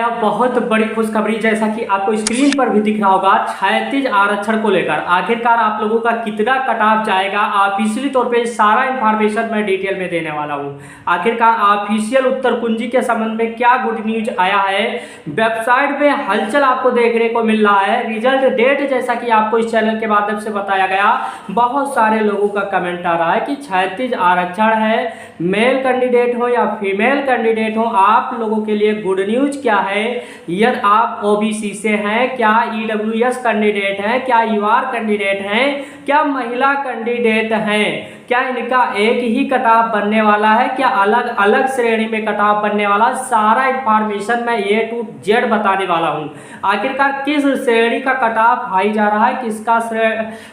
यह बहुत बड़ी खुशखबरी जैसा कि आपको स्क्रीन पर भी दिख रहा होगा क्षैतिज आरक्षण को लेकर आखिरकार आप लोगों का कितना कट ऑफ जाएगा। ऑफिशियली तौर पे सारा इंफॉर्मेशन मैं डिटेल में देने वाला हूं। आखिरकार ऑफिशियल उत्तर कुंजी के संबंध में क्या गुड न्यूज आया है, वेबसाइट में हलचल आपको देखने को मिल रहा है। रिजल्ट डेट जैसा कि आपको इस चैनल के माध्यम से बताया गया, बहुत सारे लोगों का कमेंट आ रहा है कि क्षैतिज आरक्षण है, मेल कैंडिडेट हो या फीमेल कैंडिडेट हो, आप लोगों के लिए गुड न्यूज क्या है। यदि आप ओबीसी से हैं, क्या ईडब्ल्यूएस कैंडिडेट हैं, क्या यूआर कैंडिडेट हैं, क्या महिला कैंडिडेट हैं, क्या इनका एक ही कट ऑफ बनने वाला है, क्या अलग अलग श्रेणी में कट ऑफ बनने वाला, सारा इंफॉर्मेशन मैं ए टू जेड बताने वाला हूं। आखिरकार किस श्रेणी का कट ऑफ हाई जा रहा है, किसका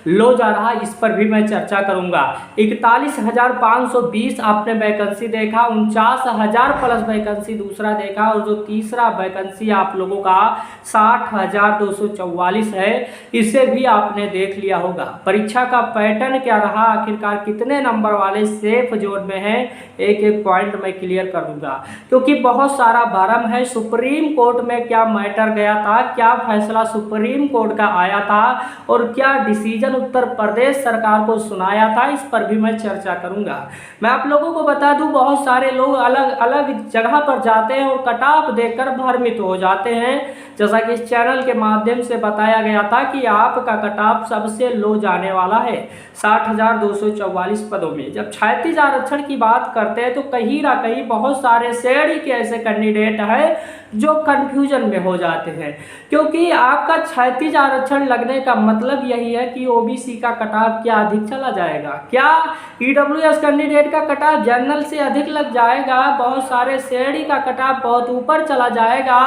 लो जा रहा है, इस पर भी मैं चर्चा करूंगा। 41,520 आपने वैकेंसी देखा, 49,000 प्लस वैकेंसी दूसरा देखा, और जो तीसरा वैकेंसी आप लोगों का 60,244 है, इसे भी आपने देख लिया होगा। परीक्षा का पैटर्न क्या रहा, आखिरकार कितने नंबर वाले सेफ जोन में हैं, एक एक पॉइंट मैं क्लियर कर दूंगा, क्योंकि बहुत सारा भरम है। सुप्रीम कोर्ट में क्या मैटर गया था, क्या फैसला सुप्रीम कोर्ट का आया था, और क्या डिसीजन उत्तर प्रदेश सरकार को सुनाया था, इस पर भी मैं चर्चा करूंगा। मैं आप लोगों को बता दूं, बहुत सारे लोग अलग अलग जगह पर जाते हैं और कट ऑफ देखकर भ्रमित हो जाते हैं। जैसा कि इस चैनल के माध्यम से बताया गया था कि आपका कट ऑफ सबसे लो जाने वाला है 60,244 पदों में। जब क्षैतिज आरक्षण की बात करते हैं तो कहीं ना कहीं बहुत सारे श्रेणी के ऐसे कैंडिडेट हैं जो कंफ्यूजन में हो जाते हैं, क्योंकि आपका क्षैतिज आरक्षण लगने का मतलब यही है कि ओबीसी का कट ऑफ क्या अधिक चला जाएगा, क्या ईडब्ल्यूएस कैंडिडेट का कट ऑफ जनरल से अधिक लग जाएगा, बहुत सारे श्रेणी का कट ऑफ बहुत ऊपर चला जाएगा,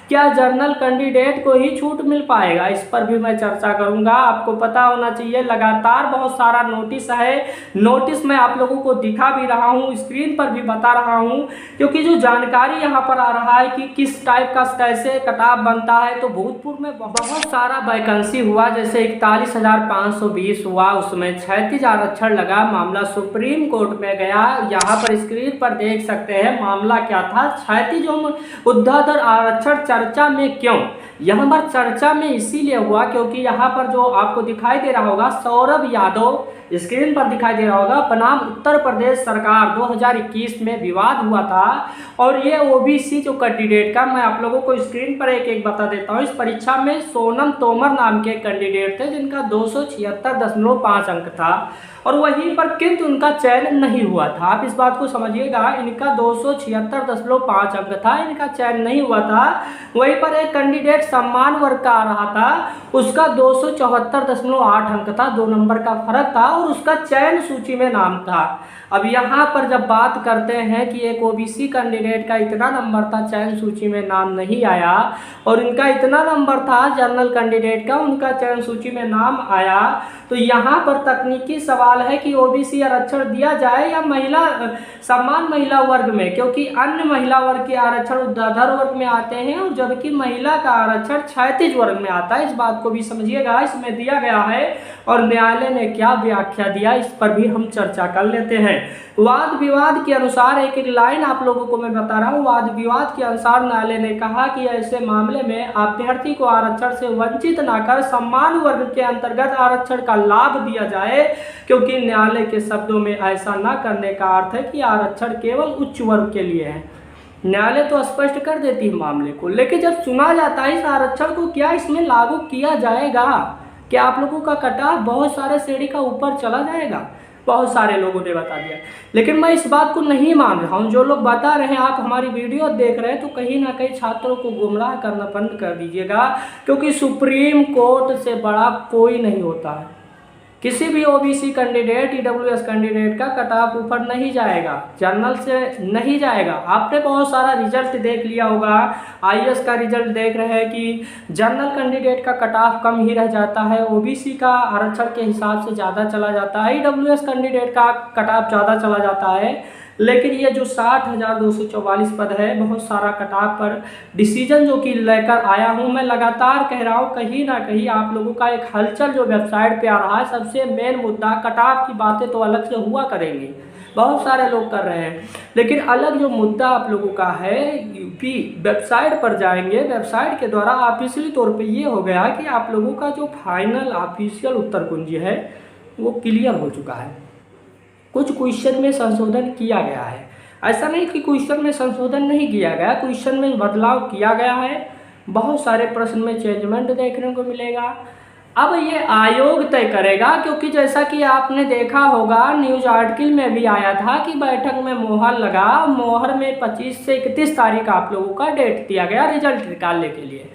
क्या जनरल कैंडिडेट को ही छूट मिल पाएगा, इस पर भी मैं चर्चा करूंगा। आपको पता होना चाहिए लगातार बहुत सारा नोटिस है, नोटिस मैं आप लोगों को दिखा भी रहा हूं, स्क्रीन पर भी बता रहा हूं, क्योंकि जो जानकारी यहां पर आ रहा है कि किस टाइप का कैसे कट ऑफ बनता है। तो भूतपूर्व में बहुत सारा वैकेंसी हुआ, जैसे 41,520 हुआ, उसमें क्षैतिज आरक्षण लगा, मामला सुप्रीम कोर्ट में गया। यहाँ पर स्क्रीन पर देख सकते हैं मामला क्या था। क्षैतिज ऊर्ध्वाधर आरक्षण चर्चा में क्यों, यहाँ पर चर्चा में इसीलिए हुआ क्योंकि यहाँ पर जो आपको दिखाई दे रहा होगा सौरभ यादव, स्क्रीन पर दिखाई दे रहा होगा, बनाम उत्तर प्रदेश सरकार 2021 में विवाद हुआ था। और ये ओबीसी जो कैंडिडेट का मैं आप लोगों को स्क्रीन पर एक एक बता देता हूँ। इस परीक्षा में सोनम तोमर नाम के कैंडिडेट थे जिनका 276.5 अंक था, और वहीं पर किंतु उनका चयन नहीं हुआ था। आप इस बात को समझिएगा, इनका 276.5 अंक था, इनका चयन नहीं हुआ था। वहीं पर एक कैंडिडेट सम्मान वर्ग का आ रहा था, उसका 274.8 अंक था, 2 नंबर का फर्क था, और उसका चयन सूची में नाम था। अब यहाँ पर जब बात करते हैं कि एक ओबीसी कैंडिडेट का इतना नंबर था, चयन सूची में नाम नहीं आया, और इनका इतना नंबर था जनरल कैंडिडेट का, उनका चयन सूची में नाम आया, तो यहाँ पर तकनीकी सवाल है कि ओबीसी आरक्षण दिया जाए या महिला सम्मान महिला वर्ग में, क्योंकि अन्य महिला वर्ग के आरक्षण ऊर्ध्वाधर वर्ग में आते हैं और जबकि महिला का आरक्षण क्षैतिज वर्ग में आता है। इस बात को भी समझिएगा, इसमें दिया गया है और न्यायालय ने क्या व्याख्या दिया, इस पर भी हम चर्चा कर लेते हैं। वाद विवाद के अनुसार एक एक लाइन आप लोगों को मैं बता रहा हूँ। वाद विवाद के अनुसार न्यायालय ने कहा कि ऐसे मामले में अभ्यर्थी को आरक्षण से वंचित न कर सम्मान वर्ग के अंतर्गत आरक्षण का लाभ दिया जाए, क्योंकि न्यायालय के शब्दों में ऐसा न करने का अर्थ है कि आरक्षण केवल उच्च वर्ग के लिए है। न्यायालय तो स्पष्ट कर देती है मामले को, लेकिन जब सुना जाता है इस आरक्षण को क्या इसमें लागू किया जाएगा, क्या आप लोगों का कट ऑफ बहुत सारे श्रेणी का ऊपर चला जाएगा, बहुत सारे लोगों ने बता दिया। लेकिन मैं इस बात को नहीं मान रहा हूँ। जो लोग बता रहे हैं, आप हमारी वीडियो देख रहे हैं, तो कहीं ना कहीं छात्रों को गुमराह करना बंद कर दीजिएगा, क्योंकि सुप्रीम कोर्ट से बड़ा कोई नहीं होता है। किसी भी ओबीसी कैंडिडेट ईडब्ल्यूएस कैंडिडेट का कट ऑफ ऊपर नहीं जाएगा, जनरल से नहीं जाएगा। आपने बहुत सारा रिजल्ट देख लिया होगा, आईएएस का रिजल्ट देख रहे हैं कि जनरल कैंडिडेट का कट ऑफ कम ही रह जाता है, ओबीसी का आरक्षण के हिसाब से ज़्यादा चला जाता है, ईडब्ल्यूएस कैंडिडेट का कट ऑफ ज़्यादा चला जाता है। लेकिन ये जो 60,244 पद है, बहुत सारा कट ऑफ पर डिसीजन जो कि लेकर आया हूँ, मैं लगातार कह रहा हूँ, कहीं ना कहीं आप लोगों का एक हलचल जो वेबसाइट पे आ रहा है, सबसे मेन मुद्दा कट ऑफ की बातें तो अलग से हुआ करेंगी, बहुत सारे लोग कर रहे हैं। लेकिन अलग जो मुद्दा आप लोगों का है, यूपी वेबसाइट पर जाएंगे, वेबसाइट के द्वारा ऑफिशियली तौर पे ये हो गया कि आप लोगों का जो फाइनल ऑफिशियल उत्तर कुंजी है वो क्लियर हो चुका है। कुछ क्वेश्चन में संशोधन किया गया है, ऐसा नहीं कि क्वेश्चन में संशोधन नहीं किया गया, क्वेश्चन में बदलाव किया गया है, बहुत सारे प्रश्न में चेंजमेंट देखने को मिलेगा। अब ये आयोग तय करेगा, क्योंकि जैसा कि आपने देखा होगा न्यूज आर्टिकल में भी आया था कि बैठक में मोहर लगा, मोहर में 25 से 31 तारीख आप लोगों का डेट दिया गया रिजल्ट निकालने के लिए।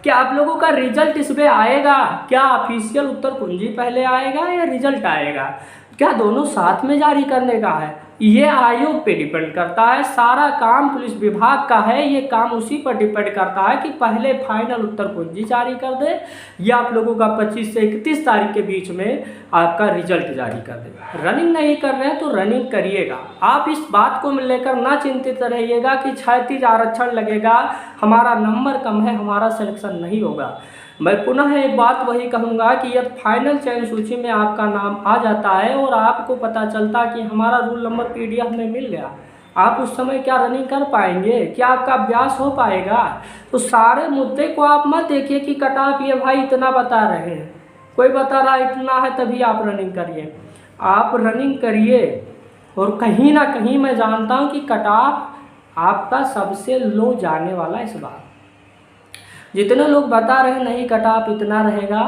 क्या आप लोगों का रिजल्ट इसमें आएगा? क्या ऑफिशियल उत्तर कुंजी पहले आएगा या रिजल्ट आएगा? क्या दोनों साथ में जारी करने का है? ये आयोग पे डिपेंड करता है। सारा काम पुलिस विभाग का है, ये काम उसी पर डिपेंड करता है कि पहले फाइनल उत्तर कुंजी जारी कर दे या आप लोगों का 25 से 31 तारीख के बीच में आपका रिजल्ट जारी कर दे। रनिंग नहीं कर रहे हैं तो रनिंग करिएगा। आप इस बात को लेकर ना चिंतित रहिएगा कि क्षैतिज आरक्षण लगेगा, हमारा नंबर कम है, हमारा सिलेक्शन नहीं होगा। मैं पुनः एक बात वही कहूँगा कि यदि फाइनल चयन सूची में आपका नाम आ जाता है और आपको पता चलता कि हमारा रोल नंबर PDF में मिल गया, आप उस समय क्या रनिंग कर पाएंगे? क्या आपका अभ्यास हो पाएगा? तो सारे मुद्दे को आप मत देखिए कि कट ऑफ ये भाई इतना बता रहे हैं, कोई बता रहा इतना है तभी आप रनिंग करिए। आप रनिंग करिए और कहीं ना कहीं मैं जानता हूँ कि कट ऑफ आपका सबसे लो जाने वाला इस बार। जितने लोग बता रहे हैं नहीं कट ऑफ इतना रहेगा,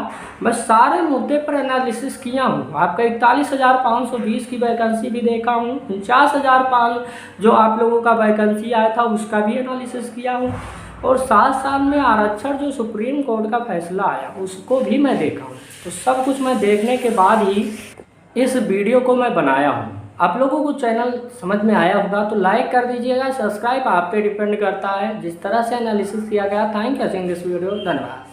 मैं सारे मुद्दे पर एनालिसिस किया हूँ। आपका 41,520 की वैकेंसी भी देखा हूँ, 49,005 जो आप लोगों का वैकेंसी आया था उसका भी एनालिसिस किया हूँ, और साथ साथ में आरक्षण जो सुप्रीम कोर्ट का फैसला आया उसको भी मैं देखा हूँ। तो सब कुछ मैं देखने के बाद ही इस वीडियो को मैं बनाया हूँ। आप लोगों को चैनल समझ में आया होगा तो लाइक कर दीजिएगा, सब्सक्राइब आप पे डिपेंड करता है जिस तरह से एनालिसिस किया गया। Thank you watching this video, धन्यवाद।